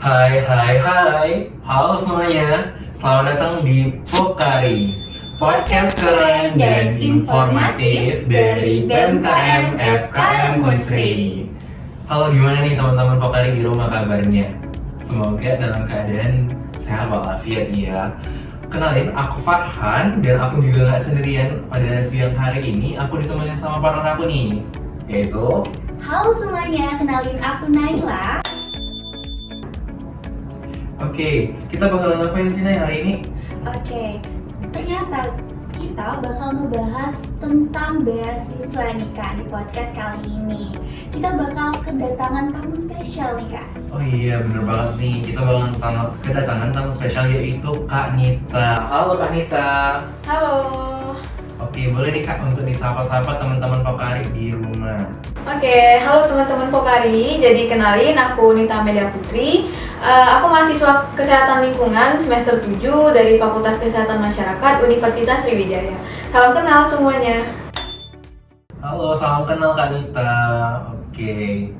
Hai. Halo semuanya. Selamat datang di Pokari, podcast keren dan informatif dari BMKM FKM Unsri. Halo, gimana nih teman-teman Pokari di rumah kabarnya? Semoga dalam keadaan sehat walafiat ya. Kenalin, aku Farhan dan aku juga gak sendirian pada siang hari ini. Aku ditemenin sama partner aku nih, yaitu Halo semuanya, kenalin aku Naila. Oke, kita bakal ngapain sih Nay hari ini? Oke, ternyata kita bakal ngebahas tentang beasiswa nih Kak di podcast kali ini. Kita bakal kedatangan tamu spesial nih Kak. Oh iya, bener banget nih. Kita bakal kedatangan tamu spesial yaitu Kak Nita. Halo Kak Nita. Halo. Oke, boleh nih Kak untuk disapa-sapa teman-teman Pokari di rumah. Oke, halo teman-teman Pokari. Jadi kenalin, aku Nita Amelia Putri. Aku mahasiswa Kesehatan Lingkungan semester 7 dari Fakultas Kesehatan Masyarakat Universitas Sriwijaya. Salam kenal semuanya. Halo, salam kenal Kak Nita. Oke.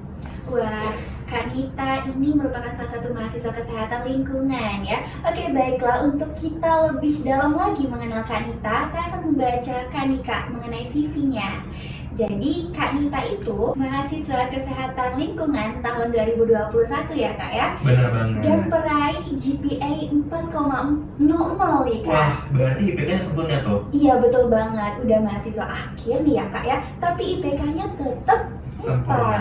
Wah, Kak Nita ini merupakan salah satu mahasiswa kesehatan lingkungan ya. Oke, baiklah, untuk kita lebih dalam lagi mengenal Kak Nita, saya akan membacakan nih Kak mengenai CV-nya. Jadi Kak Nita itu mahasiswa kesehatan lingkungan tahun 2021 ya Kak ya. Bener banget. Dan peraih GPA 4,00 nih Kak. Wah, berarti IPK-nya sempurna tuh. Iya betul banget, udah mahasiswa akhir nih ya Kak ya. Tapi IPK-nya tetap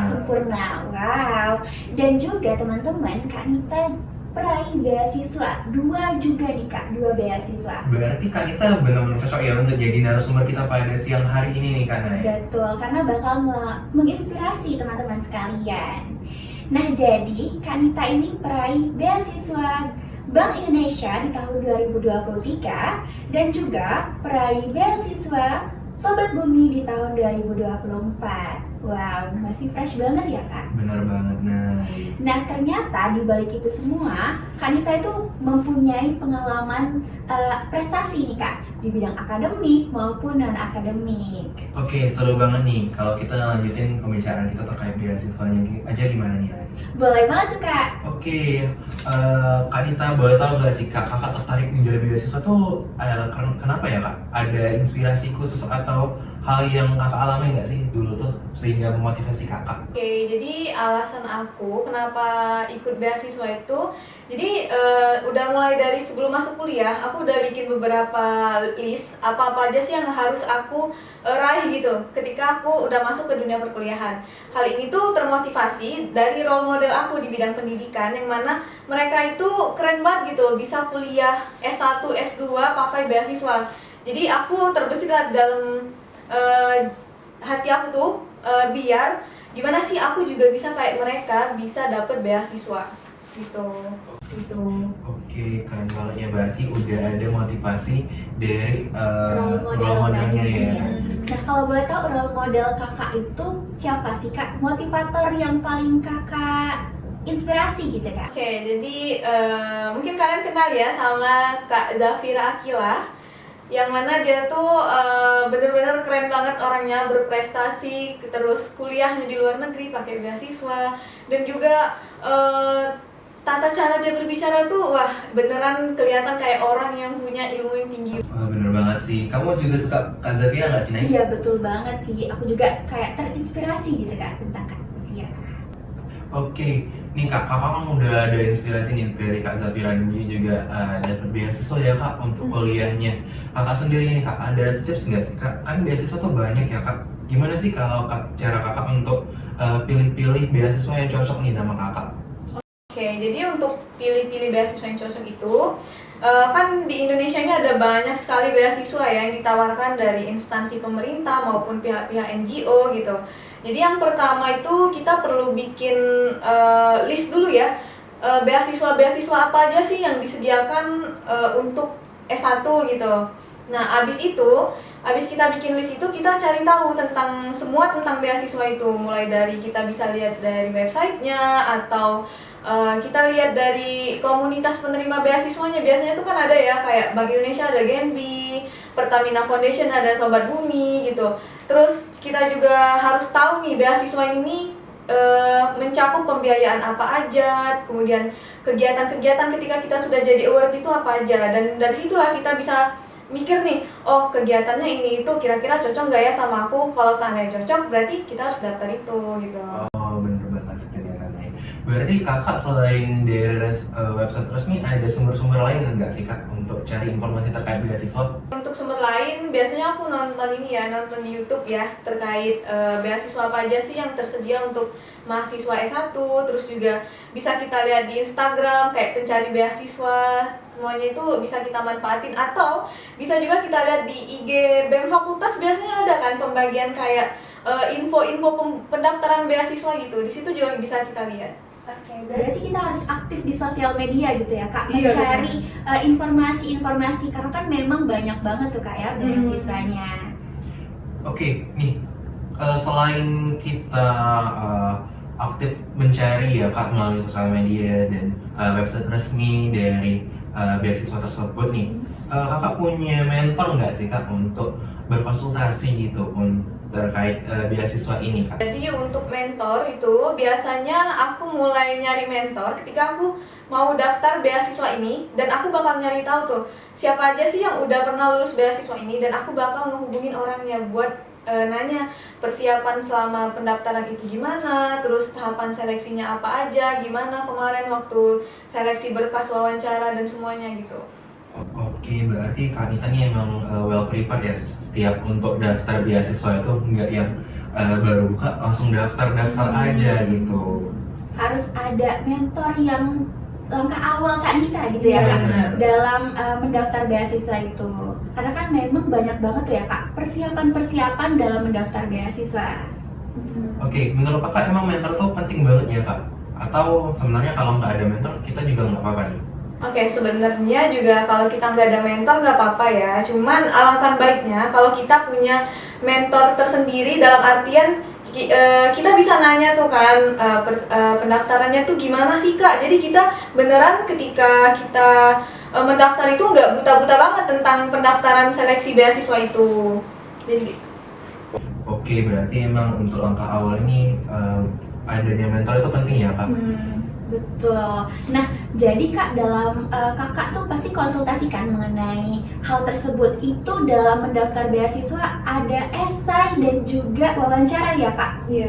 sempurna. Wow. Dan juga teman-teman, Kak Nita peraih beasiswa 2 juga nih Kak, 2 beasiswa. Berarti Kak Nita benar-benar cocok ya untuk jadi narasumber kita pada siang hari ini nih Kak Nay. Betul, karena bakal menginspirasi teman-teman sekalian. Nah, jadi Kak Nita ini peraih beasiswa Bank Indonesia di tahun 2023 dan juga peraih beasiswa Sobat Bumi di tahun 2024. Wow, masih fresh banget ya Kak? Bener banget, Nah, ternyata di balik itu semua, Kak Nita itu mempunyai pengalaman prestasi nih Kak, di bidang akademik maupun non-akademik. Oke, seru banget nih. Kalau kita lanjutin pembicaraan kita terkait beasiswanya aja gimana nih, Nay? Boleh banget tuh Kak. Oke, Kak Nita boleh tahu nggak sih kakak tertarik menjadi beasiswa tuh kenapa ya Kak? Ada inspirasi khusus atau hal yang kakak alami nggak sih dulu tuh sehingga memotivasi kakak? Oke, jadi alasan aku kenapa ikut beasiswa itu, jadi udah mulai dari sebelum masuk kuliah, aku udah bikin beberapa list apa-apa aja sih yang harus aku raih gitu ketika aku udah masuk ke dunia perkuliahan. Hal ini tuh termotivasi dari role model aku di bidang pendidikan, yang mana mereka itu keren banget gitu, bisa kuliah S1, S2 pakai beasiswa. Jadi aku terbesit dalam hati aku tuh biar gimana sih aku juga bisa kayak mereka, bisa dapet beasiswa gitu. Oke, keren banget ya, berarti udah ada motivasi dari Role role modelnya tadi. ya. Nah, kalau boleh tahu role model kakak itu siapa sih Kak? Motivator yang paling kakak inspirasi gitu Kak? Oke, jadi mungkin kalian kenal ya sama Kak Zafira Akila, yang mana dia tuh bener-bener keren banget orangnya, berprestasi, terus kuliahnya di luar negeri pakai beasiswa, dan juga tata cara dia berbicara tuh wah beneran kelihatan kayak orang yang punya ilmu yang tinggi. Wah, bener banget sih. Kamu juga suka Kak Zafira nggak sih, Nay? Iya betul banget sih, aku juga kayak terinspirasi gitu Kak tentang Kak Zafira. Oke, nih kakak kan udah ada inspirasi nih dari Kak Zafira, dan dia juga dapat beasiswa ya Kak untuk kuliahnya. Kakak sendiri nih Kak, ada tips nggak sih Kak? Kan beasiswa tuh banyak ya Kak. Gimana sih kalau cara kakak untuk pilih-pilih beasiswa yang cocok nih sama kakak? Oke, jadi untuk pilih-pilih beasiswa yang cocok itu, kan di Indonesia ini ada banyak sekali beasiswa ya yang ditawarkan dari instansi pemerintah maupun pihak-pihak NGO gitu. Jadi yang pertama itu kita perlu bikin list dulu ya, beasiswa-beasiswa apa aja sih yang disediakan untuk S1 gitu. Nah, abis kita bikin list itu, kita cari tahu semua tentang beasiswa itu, mulai dari kita bisa lihat dari websitenya atau kita lihat dari komunitas penerima beasiswanya. Biasanya tuh kan ada ya, kayak Bank Indonesia ada Genbi, Pertamina Foundation ada Sobat Bumi gitu. Terus kita juga harus tahu nih beasiswa ini mencakup pembiayaan apa aja, kemudian kegiatan-kegiatan ketika kita sudah jadi award itu apa aja, dan dari situlah kita bisa mikir nih, oh kegiatannya ini itu kira-kira cocok nggak ya sama aku, kalau seandainya cocok berarti kita harus daftar itu gitu. Oh bener banget sekaliannya. Berarti kakak selain dari website resmi ada sumber-sumber lain nggak sih kak untuk cari informasi terkait beasiswa? Untuk sumber lain, biasanya aku nonton nonton di YouTube ya, terkait beasiswa apa aja sih yang tersedia untuk mahasiswa S1, terus juga bisa kita lihat di Instagram kayak pencari beasiswa, semuanya itu bisa kita manfaatin, atau bisa juga kita lihat di IG BEM Fakultas, biasanya ada kan pembagian kayak info-info pendaftaran beasiswa gitu, di situ juga bisa kita lihat. Oke, berarti kita harus aktif di sosial media gitu ya kak, Iya, mencari informasi-informasi, karena kan memang banyak banget tuh kak ya beasiswanya. Oke, nih selain kita aktif mencari ya kak melalui sosial media dan website resmi dari beasiswa tersebut nih, kakak punya mentor nggak sih kak untuk berkonsultasi gitu terkait beasiswa ini kak? Jadi untuk mentor itu biasanya aku mulai nyari mentor ketika aku mau daftar beasiswa ini, dan aku bakal nyari tahu tuh siapa aja sih yang udah pernah lulus beasiswa ini, dan aku bakal ngehubungin orangnya buat nanya persiapan selama pendaftaran itu gimana, terus tahapan seleksinya apa aja, gimana kemarin waktu seleksi berkas wawancara dan semuanya gitu. Oke, berarti Kak Anita nih emang well prepared ya setiap untuk daftar beasiswa itu nggak yang baru buka langsung daftar aja gitu. Harus ada mentor yang langkah awal Kak Anita gitu ya kak, Benar. dalam mendaftar beasiswa itu. Karena kan memang banyak banget tuh ya kak persiapan dalam mendaftar beasiswa. Oke, menurut kakak emang mentor tuh penting banget ya kak? Atau sebenarnya kalau nggak ada mentor kita juga nggak apa-apa nih? Oke, sebenarnya juga kalau kita nggak ada mentor nggak apa-apa ya. Cuman alangkah baiknya kalau kita punya mentor tersendiri, dalam artian kita bisa nanya tuh kan pendaftarannya tuh gimana sih kak. Jadi kita beneran ketika kita mendaftar itu nggak buta-buta banget tentang pendaftaran seleksi beasiswa itu. Jadi Oke, berarti emang untuk langkah awal ini adanya mentor itu penting ya kak? Betul. Nah, jadi kak dalam kakak tuh pasti konsultasikan mengenai hal tersebut. Itu dalam mendaftar beasiswa ada esai dan juga wawancara ya kak. Iya.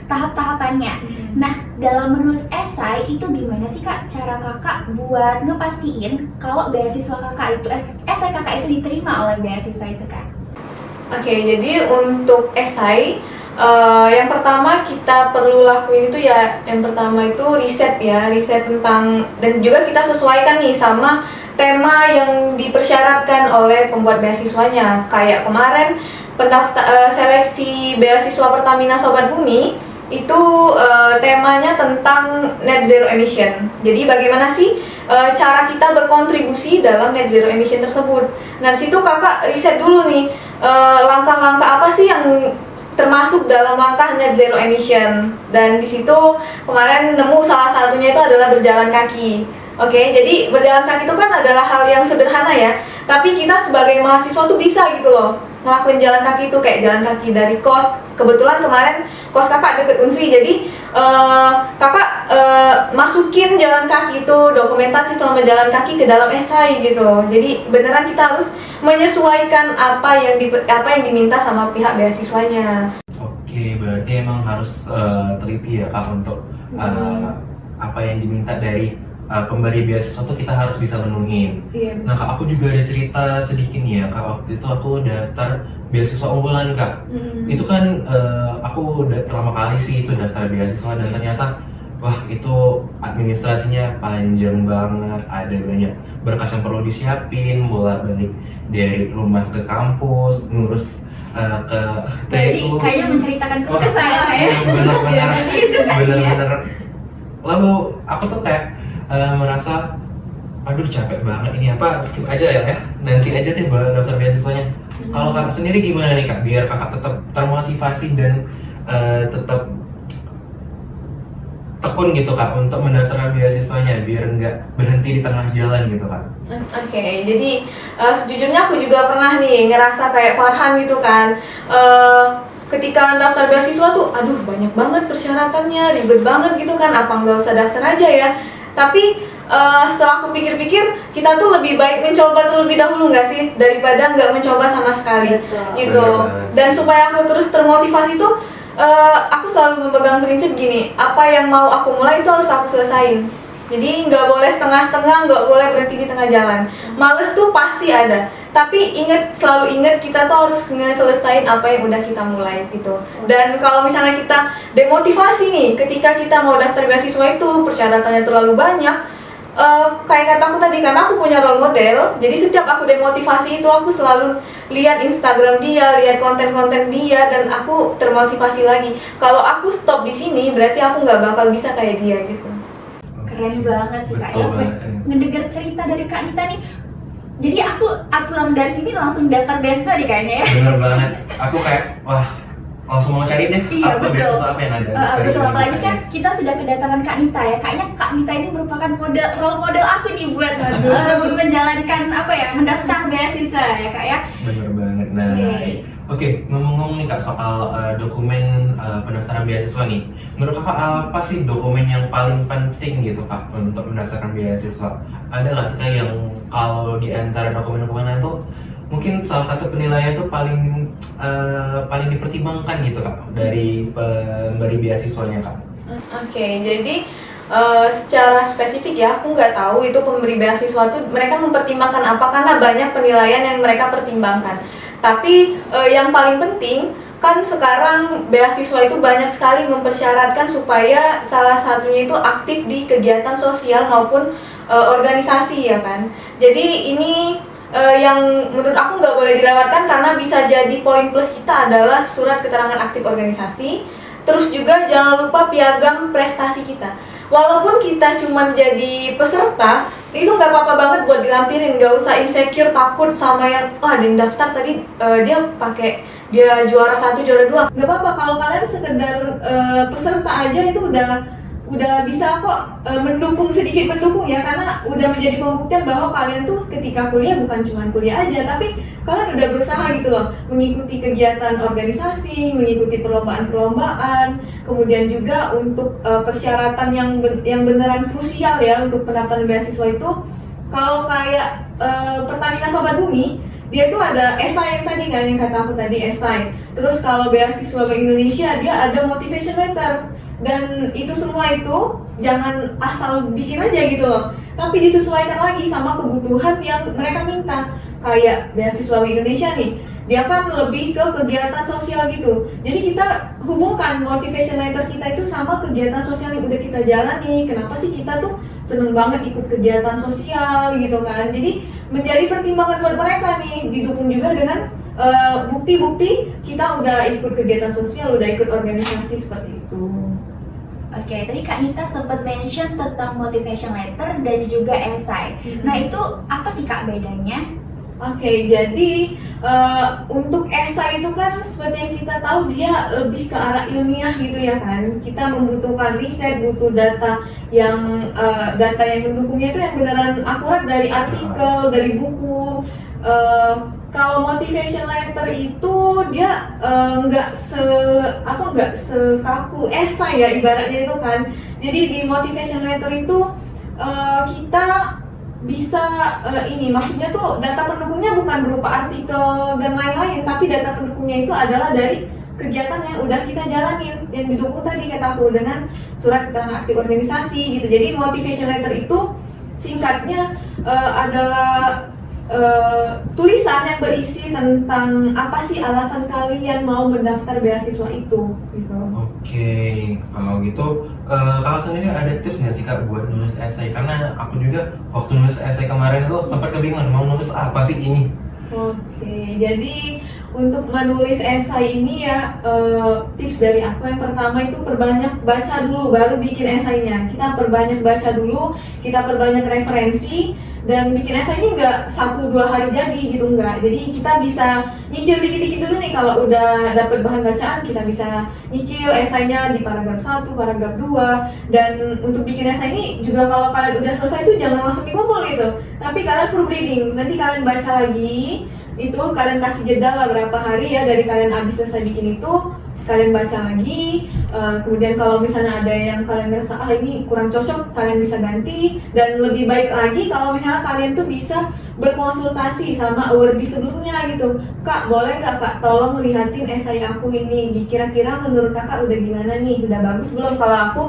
Tahap-tahapannya. Nah, dalam menulis esai itu gimana sih kak cara kakak buat ngepastiin kalau beasiswa kakak itu esai kakak itu diterima oleh beasiswa itu kak? Oke, jadi untuk esai yang pertama kita perlu lakuin itu ya, yang pertama itu riset tentang, dan juga kita sesuaikan nih sama tema yang dipersyaratkan oleh pembuat beasiswanya. Kayak kemarin seleksi beasiswa Pertamina Sobat Bumi itu temanya tentang net zero emission. Jadi bagaimana sih cara kita berkontribusi dalam net zero emission tersebut. Nah, di situ kakak riset dulu nih langkah-langkah apa sih yang termasuk dalam langkah net zero emission, dan di situ kemarin nemu salah satunya itu adalah berjalan kaki. Oke, jadi berjalan kaki itu kan adalah hal yang sederhana ya, tapi kita sebagai mahasiswa tuh bisa gitu loh ngelakuin jalan kaki itu, kayak jalan kaki dari kos. Kebetulan kemarin kos kakak deket Unsri, jadi kakak masukin jalan kaki itu, dokumentasi selama jalan kaki ke dalam esai gitu. Jadi beneran kita harus menyesuaikan apa yang diminta sama pihak beasiswanya. Oke, berarti emang harus teliti ya kak untuk apa yang diminta dari pemberi beasiswa tuh kita harus bisa penuhin. Iya. Nah kak, aku juga ada cerita sedikit nih ya kak. Waktu itu aku daftar beasiswa unggulan kak. Itu kan aku pertama kali sih itu daftar beasiswa, dan ternyata wah itu administrasinya panjang banget, ada banyak berkas yang perlu disiapin, bolak-balik dari rumah ke kampus, ngurus ke Jadi TU. kayaknya menceritakan Wah, ke saya ya. bener-bener Iya juga ya. bener-bener. Lalu aku tuh kayak merasa aduh capek banget ini, apa skip aja ya, nanti aja deh daftar beasiswanya. Kalau kakak sendiri gimana nih kak, biar kakak tetap termotivasi dan tetap tekun gitu kak untuk mendaftarkan beasiswanya, biar nggak berhenti di tengah jalan gitu kak? Oke, jadi sejujurnya aku juga pernah nih ngerasa kayak Farhan gitu kan. ketika daftar beasiswa tuh, aduh banyak banget persyaratannya, ribet banget gitu kan, apa nggak usah daftar aja ya. Tapi setelah aku pikir-pikir, kita tuh lebih baik mencoba terlebih dahulu nggak sih, daripada nggak mencoba sama sekali. Betul. Gitu. Dan supaya aku terus termotivasi tuh, aku selalu memegang prinsip gini, apa yang mau aku mulai itu harus aku selesain. Jadi nggak boleh setengah-setengah, nggak boleh berhenti di tengah jalan. Males tuh pasti ada, tapi selalu ingat kita tuh harus ngeselesain apa yang udah kita mulai gitu. Dan kalau misalnya kita demotivasi nih, ketika kita mau daftar beasiswa itu persyaratannya terlalu banyak, kayak kataku tadi, karena aku punya role model, jadi setiap aku demotivasi itu aku selalu lihat Instagram dia, lihat konten-konten dia, dan aku termotivasi lagi. Kalau aku stop di sini, berarti aku nggak bakal bisa kayak dia gitu. Keren banget sih Kak. Betul banget. Ngedenger cerita dari Kak Nita nih. Jadi aku pulang dari sini langsung daftar beasiswa nih kayaknya ya. Bener banget. Aku kayak wah, langsung mau cari deh Iya, apa betul. beasiswa apa yang ada. dari Betul, apalagi Indonesia. kan kita sudah kedatangan Kak Nita ya. Kayaknya Kak Nita ini merupakan role model aku nih buat menjalankan mendaftar beasiswa ya Kak ya. Bener banget. Nah, Oke, ngomong-ngomong nih Kak soal dokumen pendaftaran beasiswa nih. Menurut Kakak apa sih dokumen yang paling penting gitu Kak untuk mendaftarkan beasiswa? Ada nggak sih Kak yang kalau di antara dokumen-dokumen itu mungkin salah satu penilaian itu paling dipertimbangkan gitu Kak dari pemberi beasiswanya Kak? Oke, jadi secara spesifik ya, aku nggak tahu itu pemberi beasiswa tuh mereka mempertimbangkan apa, karena banyak penilaian yang mereka pertimbangkan. Tapi yang paling penting kan sekarang beasiswa itu banyak sekali mempersyaratkan supaya salah satunya itu aktif di kegiatan sosial maupun organisasi ya kan. Jadi ini yang menurut aku nggak boleh dilewatkan, karena bisa jadi poin plus kita adalah surat keterangan aktif organisasi. Terus juga jangan lupa piagam prestasi kita. Walaupun kita cuma jadi peserta, itu nggak apa-apa banget buat dilampirin, nggak usah insecure takut sama yang ada yang daftar tadi dia juara 1, juara 2. Nggak apa-apa kalau kalian sekedar peserta aja, itu udah bisa kok sedikit mendukung ya, karena udah menjadi pembuktian bahwa kalian tuh ketika kuliah bukan cuma kuliah aja, tapi kalian udah berusaha gitu loh, mengikuti kegiatan organisasi, mengikuti perlombaan-perlombaan, kemudian juga untuk persyaratan yang beneran krusial ya untuk pendaftaran beasiswa itu. Kalau kayak Pertamina Sobat Bumi, dia tuh ada esai yang tadi kan, yang kata aku tadi esai. Terus kalau beasiswa Bank Indonesia dia ada motivation letter. Dan itu semua itu jangan asal bikin aja gitu loh, tapi disesuaikan lagi sama kebutuhan yang mereka minta. Kayak beasiswa Bank Indonesia nih, dia kan lebih ke kegiatan sosial gitu. Jadi kita hubungkan motivation letter kita itu sama kegiatan sosial yang udah kita jalani. Kenapa sih kita tuh seneng banget ikut kegiatan sosial gitu kan. Jadi menjadi pertimbangan buat mereka nih, didukung juga dengan bukti-bukti kita udah ikut kegiatan sosial, udah ikut organisasi seperti itu. Oke, tadi Kak Nita sempat mention tentang motivation letter dan juga esai. Nah itu apa sih Kak bedanya? Oke, jadi untuk esai itu kan seperti yang kita tahu dia lebih ke arah ilmiah gitu ya kan. Kita membutuhkan riset, butuh data yang mendukungnya itu yang beneran akurat dari artikel, dari buku. Kalau motivation letter itu dia nggak sekaku esai ya ibaratnya itu kan. Jadi di motivation letter itu kita bisa maksudnya tuh data pendukungnya bukan berupa artikel dan lain-lain, tapi data pendukungnya itu adalah dari kegiatan yang udah kita jalanin, yang didukung tadi kata aku dengan surat keterangan aktif organisasi gitu. Jadi motivation letter itu singkatnya adalah tulisan yang berisi tentang apa sih alasan kalian mau mendaftar beasiswa itu gitu. Oke, kalau gitu kakak sendiri ada tips nggak sih Kak buat nulis esai? Karena aku juga waktu nulis esai kemarin itu sempat kebingungan mau nulis apa sih ini. Oke, jadi untuk menulis esai ini ya tips dari aku yang pertama itu perbanyak baca dulu baru bikin esainya. Kita perbanyak baca dulu, kita perbanyak referensi, dan bikin esai ini nggak 1-2 hari jadi gitu, nggak. Jadi kita bisa nyicil dikit-dikit dulu nih. Kalau udah dapet bahan bacaan, kita bisa nyicil esainya di paragraf 1, paragraf 2. Dan untuk bikin esai ini juga kalau kalian udah selesai itu jangan langsung dikumpul gitu, tapi kalian proofreading. Nanti kalian baca lagi, itu kalian kasih jeda lah berapa hari ya dari kalian habis selesai bikin itu, kalian baca lagi. Kemudian kalau misalnya ada yang kalian ngerasa ini kurang cocok, kalian bisa ganti. Dan lebih baik lagi kalau misalnya kalian tuh bisa berkonsultasi sama awardee sebelumnya gitu. Kak, boleh nggak Kak tolong lihatin esai aku ini, kira-kira menurut kakak udah gimana nih, udah bagus belum kalau aku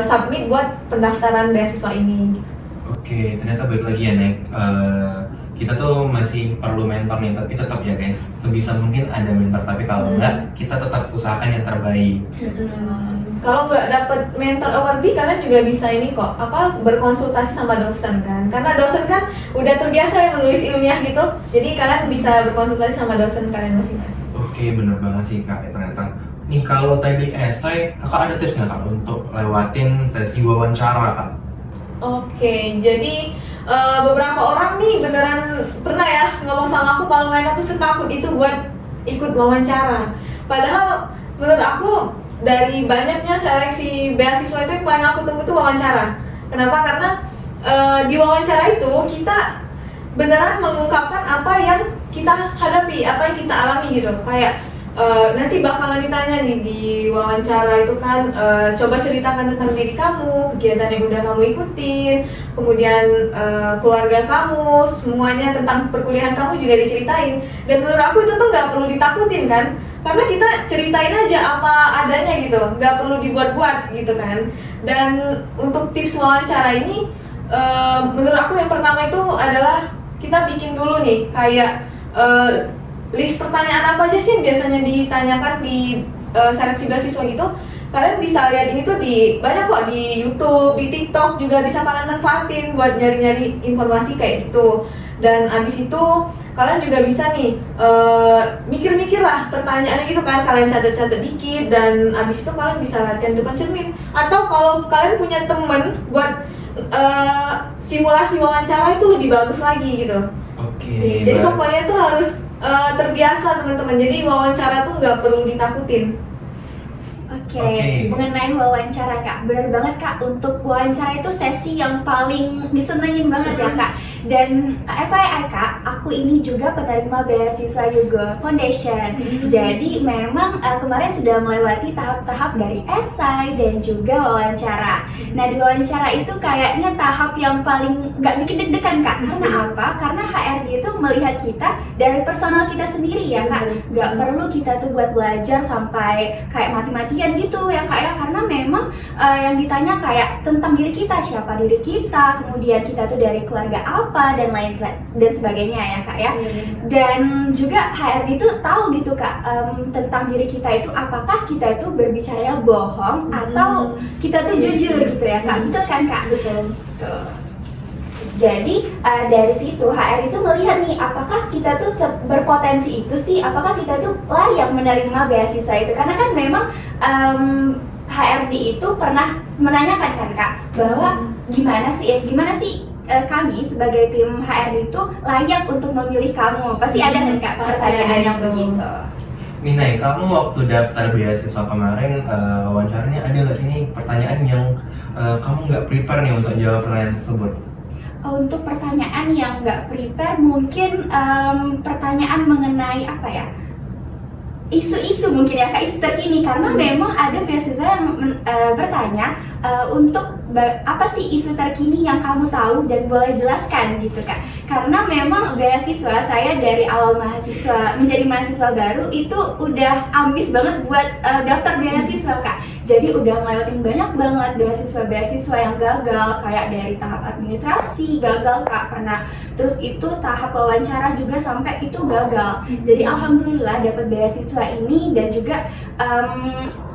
submit buat pendaftaran beasiswa ini. Oke, ternyata balik lagi ya Nek. Kita tuh masih perlu mentor nih, tapi tetap ya guys, sebisa mungkin ada mentor, tapi kalau enggak, kita tetap usahakan yang terbaik. Kalau nggak dapet mentor awardee, kalian juga bisa ini kok, berkonsultasi sama dosen kan, karena dosen kan udah terbiasa ya menulis ilmiah gitu, jadi kalian bisa berkonsultasi sama dosen kalian masing-masing. Oke, bener banget sih Kak, ternyata. Nih kalau tadi esai, kakak ada tips nggak Kak untuk lewatin sesi wawancara Kak? Oke, jadi beberapa orang nih beneran pernah ya ngomong sama aku kalau mereka tuh setakut itu buat ikut wawancara. Padahal menurut aku dari banyaknya seleksi beasiswa itu yang paling aku tunggu tuh wawancara. Kenapa? Karena di wawancara itu kita beneran mengungkapkan apa yang kita hadapi, apa yang kita alami gitu. Kayak nanti bakalan ditanya nih di wawancara itu kan, coba ceritakan tentang diri kamu, kegiatan yang udah kamu ikutin, kemudian keluarga kamu, semuanya tentang perkuliahan kamu juga diceritain. Dan menurut aku itu tuh nggak perlu ditakutin kan, karena kita ceritain aja apa adanya gitu, nggak perlu dibuat-buat gitu kan. Dan untuk tips wawancara ini, menurut aku yang pertama itu adalah kita bikin dulu nih kayak list pertanyaan apa aja sih yang biasanya ditanyakan di seleksi beasiswa gitu. Kalian bisa lihat ini tuh di banyak kok di YouTube, di TikTok juga bisa kalian manfaatin buat nyari-nyari informasi kayak gitu. Dan abis itu kalian juga bisa nih mikir-mikir lah pertanyaannya gitu kan, kalian catat-catat dikit dan abis itu kalian bisa latihan depan cermin. Atau kalau kalian punya temen buat simulasi wawancara itu lebih bagus lagi gitu. Oke. Jadi pokoknya tuh harus terbiasa teman-teman, jadi wawancara tuh nggak perlu ditakutin. Oke, mengenai wawancara Kak, benar banget Kak, untuk wawancara itu sesi yang paling disenengin banget ya Kak. Dan FYI Kak, aku ini juga penerima beasiswa Yugo Foundation. Jadi memang kemarin sudah melewati tahap-tahap dari esai dan juga wawancara. Nah di wawancara itu kayaknya tahap yang paling nggak bikin deg-degan Kak. Karena apa? Karena HRD itu melihat kita dari personal kita sendiri ya Kak. Nggak perlu kita tuh buat belajar sampai kayak mati-matian gitu ya Kak ya. Karena memang yang ditanya kayak tentang diri kita, siapa diri kita, kemudian kita tuh dari keluarga apa dan lain dan sebagainya ya Kak ya. Dan juga HRD itu tahu gitu Kak tentang diri kita itu, apakah kita itu berbicara bohong atau kita tuh jujur gitu ya Kak. Betul kan Kak? Betul. Jadi dari situ HR itu melihat nih apakah kita tuh berpotensi itu sih, apakah kita tuh layak menerima beasiswa itu. Karena kan memang HRD itu pernah menanyakan kan Kak bahwa gimana sih kami sebagai tim HRD itu layak untuk memilih kamu. Pasti ada kan Kak pertanyaan yang begitu. Nih Nay, kamu waktu daftar beasiswa kemarin wawancaranya ada nggak sih nih pertanyaan yang kamu nggak prepare nih untuk jawab pertanyaan tersebut? Untuk pertanyaan yang nggak prepare mungkin pertanyaan mengenai apa ya, isu-isu mungkin ya Kak, isu terkini. Karena memang ada beasiswa yang bertanya untuk apa sih isu terkini yang kamu tahu dan boleh jelaskan gitu Kak. Karena memang beasiswa saya dari awal menjadi mahasiswa baru itu udah ambis banget buat daftar beasiswa Kak. Jadi udah ngelewatin banyak banget beasiswa yang gagal, kayak dari tahap administrasi gagal Kak pernah, terus itu tahap wawancara juga sampai itu gagal. Jadi alhamdulillah dapat beasiswa ini dan juga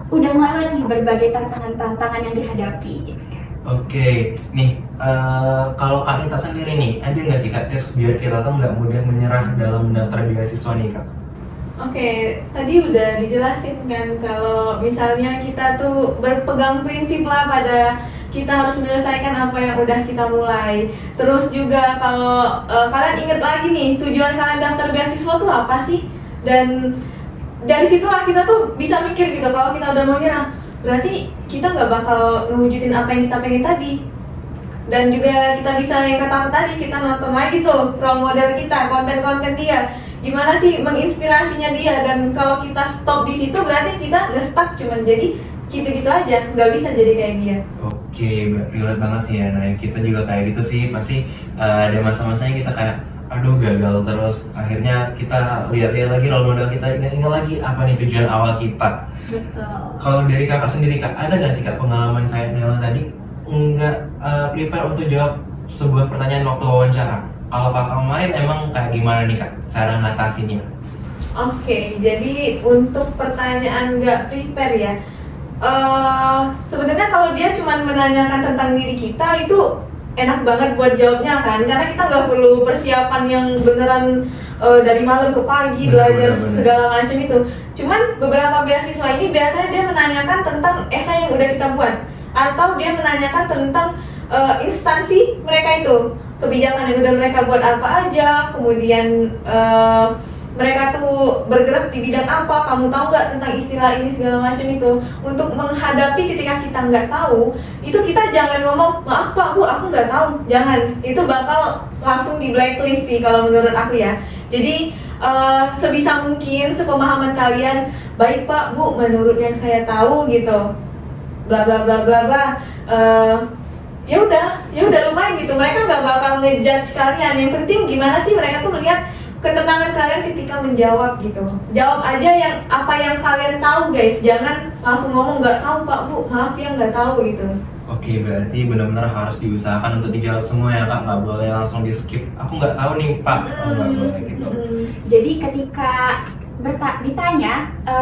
udah melewati berbagai tantangan-tantangan yang dihadapi gitu Kak. Oke, nih kalau Kak Nita sendiri nih, ada nggak sih Kak tips biar kita tuh nggak mudah menyerah dalam mendaftar beasiswa nih Kak? Oke, tadi udah dijelasin kan kalau misalnya kita tuh berpegang prinsip lah pada kita harus menyelesaikan apa yang udah kita mulai. Terus juga kalau kalian inget lagi nih tujuan kalian daftar beasiswa tuh apa sih? Dan dari situlah kita tuh bisa mikir gitu, kalau kita udah mau nyerah berarti kita nggak bakal ngewujudin apa yang kita pengen tadi. Dan juga kita bisa yang kata tadi, kita nonton lagi tuh role model kita, konten-konten dia, gimana sih menginspirasinya dia. Dan kalau kita stop di situ berarti kita nge-stuck cuman jadi gitu-gitu aja, nggak bisa jadi kayak dia. Oke, relate banget sih ya. Nah, kita juga kayak gitu sih. Pasti ada masa-masanya kita kayak, aduh gagal terus. Akhirnya kita lihat-lihat lagi role model kita, ingat lagi apa nih tujuan awal kita. Betul. Kalau dari kakak sendiri kak, ada nggak sih kak pengalaman kayak Nela tadi nggak prepare untuk jawab sebuah pertanyaan waktu wawancara? Kalau kakak kemarin emang kayak gimana nih kak cara ngatasinnya? Oke, jadi untuk pertanyaan nggak prepare ya, sebenarnya kalau dia cuma menanyakan tentang diri kita itu enak banget buat jawabnya kan, karena kita nggak perlu persiapan yang beneran dari malam ke pagi belajar segala macam itu. Cuman beberapa beasiswa ini biasanya dia menanyakan tentang esai yang udah kita buat, atau dia menanyakan tentang instansi mereka itu, kebijakan yang udah mereka buat apa aja, kemudian mereka tuh bergerak di bidang apa, kamu tahu nggak tentang istilah ini segala macam itu. Untuk menghadapi ketika kita nggak tahu, itu kita jangan ngomong, maaf pak bu aku nggak tahu, jangan, itu bakal langsung di blacklist sih kalau menurut aku ya. Jadi sebisa mungkin sepemahaman kalian, baik pak bu menurut yang saya tahu gitu, bla bla bla bla bla. Ya udah lumayan gitu, mereka nggak bakal ngejudge kalian. Yang penting gimana sih mereka tuh melihat ketenangan kalian ketika menjawab gitu. Jawab aja yang apa yang kalian tahu guys, jangan langsung ngomong nggak tahu pak bu, maaf ya nggak tahu gitu. Oke, berarti benar-benar harus diusahakan untuk dijawab semua ya kak, nggak boleh langsung di skip. Aku nggak tahu nih pak, nggak boleh gitu. Jadi ketika ditanya,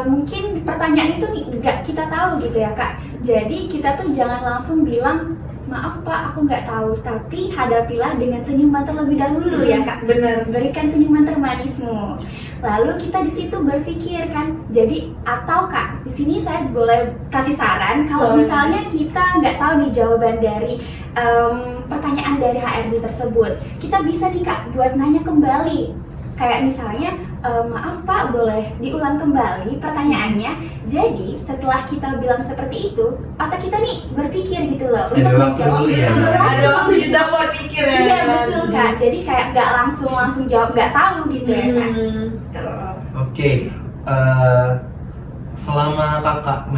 mungkin pertanyaan itu nggak kita tahu gitu ya kak. Jadi kita tuh jangan langsung bilang maaf pak aku nggak tahu, tapi hadapilah dengan senyuman terlebih dahulu ya kak. Bener. Berikan senyuman termanismu. Lalu kita di situ berpikir kan. Jadi atau kak, di sini saya boleh kasih saran kalau misalnya kita nggak tahu nih jawaban dari pertanyaan dari HRD tersebut, kita bisa nih kak buat nanya kembali. Kayak misalnya, maaf pak boleh diulang kembali pertanyaannya. Jadi setelah kita bilang seperti itu, otak kita nih berpikir gitu loh Ada untuk waktu menjawab. dulu ya, Ada waktu jeda buat pikir ya. Iya betul kak. Jadi kayak nggak langsung jawab nggak tahu gitu ya kak. Tuh. Oke, selama kakak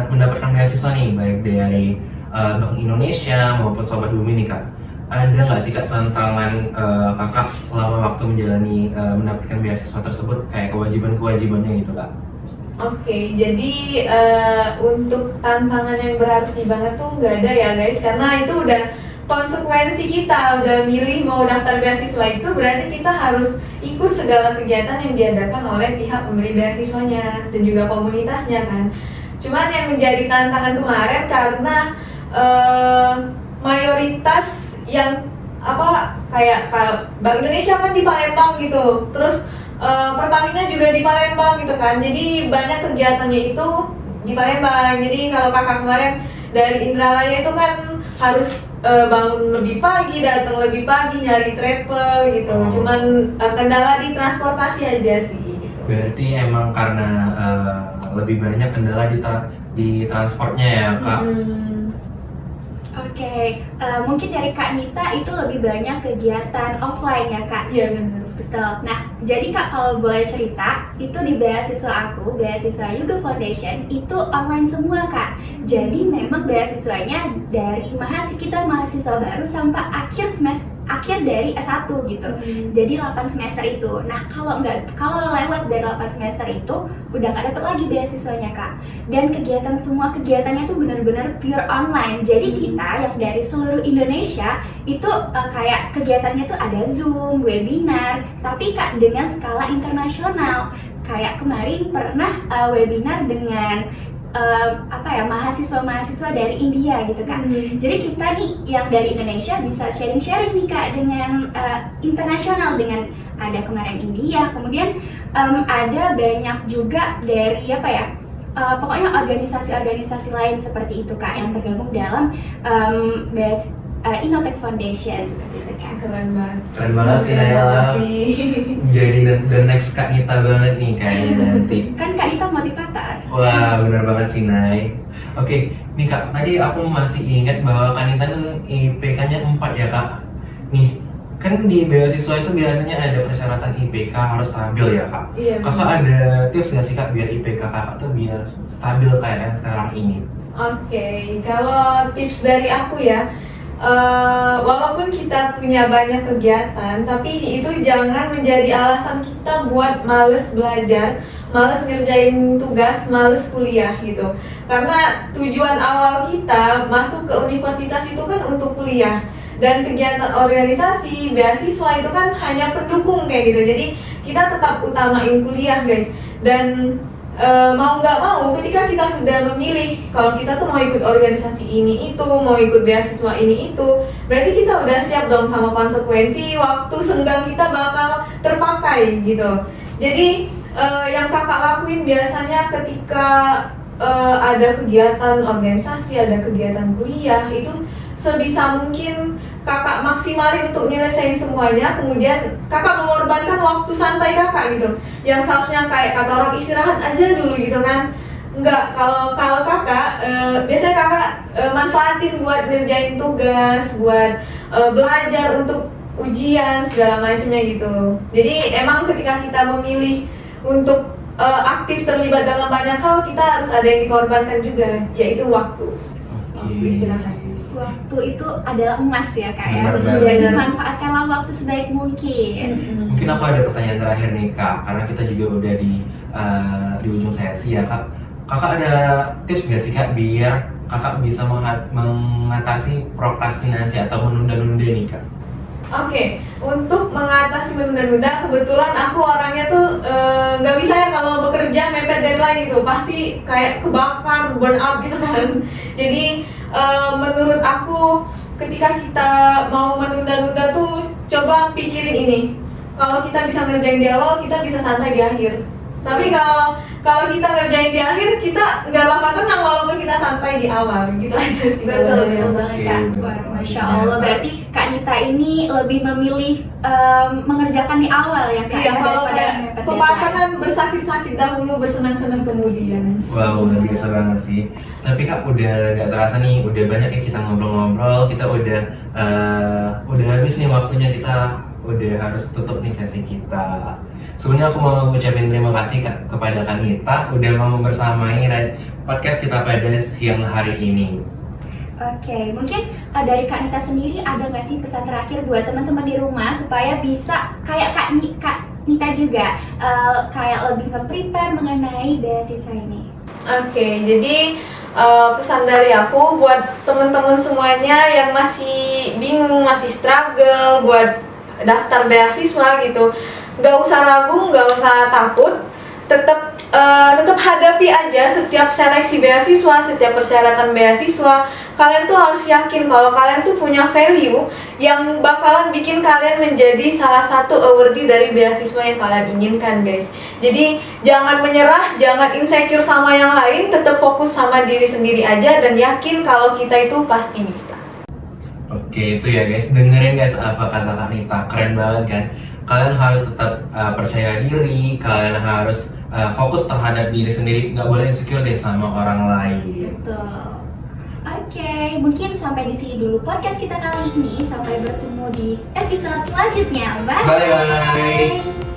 mendapatkan beasiswa nih, baik dari Bank Indonesia maupun Sobat Bumi nih kak, ada nggak sih kak tantangan kakak selama waktu menjalani mendapatkan beasiswa tersebut, kayak kewajiban-kewajibannya gitu kak? Oke, jadi untuk tantangan yang berarti banget tuh nggak ada ya guys, karena itu udah konsekuensi kita udah milih mau daftar beasiswa, itu berarti kita harus ikut segala kegiatan yang diadakan oleh pihak pemberi beasiswanya dan juga komunitasnya kan. Cuman yang menjadi tantangan kemarin karena mayoritas yang kayak Bank Indonesia kan di Palembang gitu, terus Pertamina juga di Palembang gitu kan, jadi banyak kegiatannya itu di Palembang. Jadi kalau kakak kemarin dari Indralaya itu kan harus bangun lebih pagi, datang lebih pagi, nyari travel gitu. Cuman kendala di transportasi aja sih gitu. Berarti emang karena lebih banyak kendala di transportnya ya kak? Oke, mungkin dari Kak Nita itu lebih banyak kegiatan offline ya Kak? Iya benar. Betul. Nah, jadi Kak kalau boleh cerita, itu di beasiswa aku, beasiswa Yuga Foundation, itu online semua Kak. Jadi memang beasiswanya dari mahasiswa baru sampai akhir dari S1 gitu. Jadi 8 semester itu. Nah, kalau lewat dari 8 semester itu udah nggak dapet lagi beasiswanya Kak. Dan semua kegiatannya tuh benar-benar pure online. Jadi kita yang dari seluruh Indonesia itu kayak kegiatannya tuh ada Zoom, webinar, tapi Kak dengan skala internasional. Kayak kemarin pernah webinar dengan mahasiswa-mahasiswa dari India gitu Kak. Jadi kita nih yang dari Indonesia bisa sharing-sharing nih Kak dengan internasional, dengan ada kemarin India, kemudian ada banyak juga dari pokoknya organisasi-organisasi lain seperti itu Kak yang tergabung dalam Innotech Foundation seperti itu Kak. Keren banget. Keren banget sih Nayla. Jadi the next Kak Nita banget nih kayaknya nanti. Kan Kak Nita motivator. Wah benar banget sih Nay. Oke, nih Kak, tadi aku masih ingat bahwa Kanita tuh IPK-nya 4 ya Kak. Nih, kan di beasiswa itu biasanya ada persyaratan IPK harus stabil ya Kak. Iya. Kakak ada tips nggak sih Kak biar IPK Kakak tuh biar stabil kayak yang sekarang ini? Oke, kalau tips dari aku ya, walaupun kita punya banyak kegiatan, tapi itu jangan menjadi alasan kita buat males belajar, males ngerjain tugas, males kuliah gitu. Karena tujuan awal kita masuk ke universitas itu kan untuk kuliah. Dan kegiatan organisasi, beasiswa itu kan hanya pendukung kayak gitu. Jadi kita tetap utamain kuliah guys. Dan mau nggak mau ketika kita sudah memilih kalau kita tuh mau ikut organisasi ini itu, mau ikut beasiswa ini itu, berarti kita udah siap dong sama konsekuensi waktu senggang kita bakal terpakai gitu. Jadi yang kakak lakuin biasanya ketika ada kegiatan organisasi, ada kegiatan kuliah, itu sebisa mungkin kakak maksimalin untuk nyelesain semuanya, kemudian kakak mengorbankan waktu santai kakak gitu, yang seharusnya kayak kata orang istirahat aja dulu gitu kan. Enggak, kalau kakak biasanya kakak manfaatin buat ngerjain tugas, buat belajar untuk ujian segala macamnya gitu. Jadi emang ketika kita memilih untuk aktif terlibat dalam banyak hal, kita harus ada yang dikorbankan juga, yaitu waktu. Waktu istirahat. Waktu itu adalah emas ya Kak ya. Benar. Jadi manfaatkanlah waktu sebaik mungkin. Mungkin aku ada pertanyaan terakhir nih Kak, karena kita juga udah di ujung sesi ya Kak. Kakak ada tips nggak sih Kak biar kakak bisa mengatasi prokrastinasi atau menunda-nunda nih Kak? Oke, untuk mengatasi menunda-nunda, kebetulan aku orangnya tuh nggak bisa ya kalau bekerja mepet deadline gitu, pasti kayak kebakar, burn out gitu kan. Jadi menurut aku ketika kita mau menunda-nunda tuh coba pikirin ini. Kalau kita bisa ngerjain di awal, kita bisa santai di akhir. Tapi kalau kita ngerjain di akhir, kita nggak bakal tenang walaupun kita santai di awal. Gitu aja sih. Betul banget Kak. Oke, Wah, benar. Masya Allah, berarti Kak Nita ini lebih memilih mengerjakan di awal ya Kak, Iya, ya, kalau daripada kayak mepet pepatah deadline. kan bersakit-sakit dahulu, bersenang-senang kemudian. Wow, luar biasa banget sih. Tapi Kak udah nggak terasa nih, udah banyak ya kita ngobrol-ngobrol, kita udah habis nih waktunya, kita udah harus tutup nih sesi kita. Sebelumnya aku mau ngucapin terima kasih Kak kepada Kanita udah mau bersamai podcast kita pada siang hari ini. Oke, mungkin dari Kak Nita sendiri ada nggak sih pesan terakhir buat teman-teman di rumah supaya bisa kayak Kak Nita juga kayak lebih nge-prepare mengenai beasiswa ini? Oke, jadi pesan dari aku buat teman-teman semuanya yang masih bingung, masih struggle buat daftar beasiswa gitu, nggak usah ragu, nggak usah takut, tetap hadapi aja setiap seleksi beasiswa, setiap persyaratan beasiswa. Kalian tuh harus yakin kalau kalian tuh punya value yang bakalan bikin kalian menjadi salah satu awardee dari beasiswa yang kalian inginkan guys. Jadi jangan menyerah, jangan insecure sama yang lain, tetap fokus sama diri sendiri aja dan yakin kalau kita itu pasti bisa. Oke, itu ya guys, dengerin guys apa kata Kak Nita, keren banget kan. Kalian harus tetap percaya diri, kalian harus fokus terhadap diri sendiri, nggak boleh insecure deh sama orang lain. Betul. Oke, mungkin sampai di sini dulu podcast kita kali ini. Sampai bertemu di episode selanjutnya. Bye. Bye-bye.